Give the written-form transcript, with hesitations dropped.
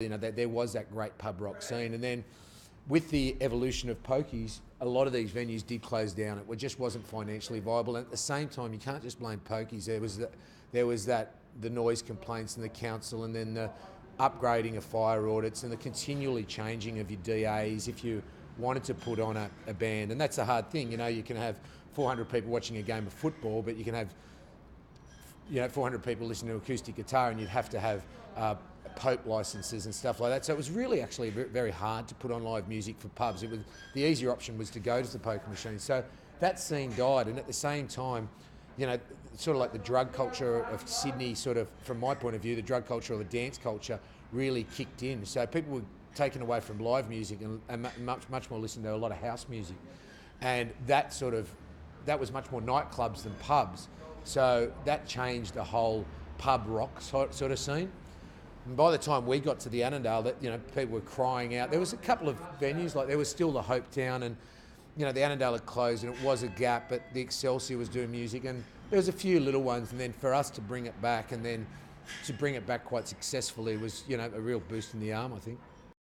You know, that there was that great pub rock scene. And then with the evolution of pokies, a lot of these venues did close down. It just wasn't financially viable. And at the same time, you can't just blame pokies. There was the noise complaints and the council, and then the upgrading of fire audits and the continually changing of your DAs if you wanted to put on a band. And that's a hard thing. You know, you can have 400 people watching a game of football, but you can have 400 people listening to acoustic guitar, and you'd have to have Pope licenses and stuff like that. So it was really actually very hard to put on live music for pubs. The easier option was to go to the poker machine. So that scene died, and at the same time, you know, sort of like the drug culture of Sydney, sort of from my point of view, the drug culture or the dance culture really kicked in. So people were taken away from live music and much more listened to a lot of house music, and that was much more nightclubs than pubs. So that changed the whole pub rock sort of scene. And by the time we got to the Annandale, that, you know, people were crying out. There was a couple of venues, like there was still the Hope Town, and, you know, the Annandale had closed and it was a gap, but the Excelsior was doing music, and there was a few little ones. And then for us to bring it back, and then to bring it back quite successfully, was, you know, a real boost in the arm, I think.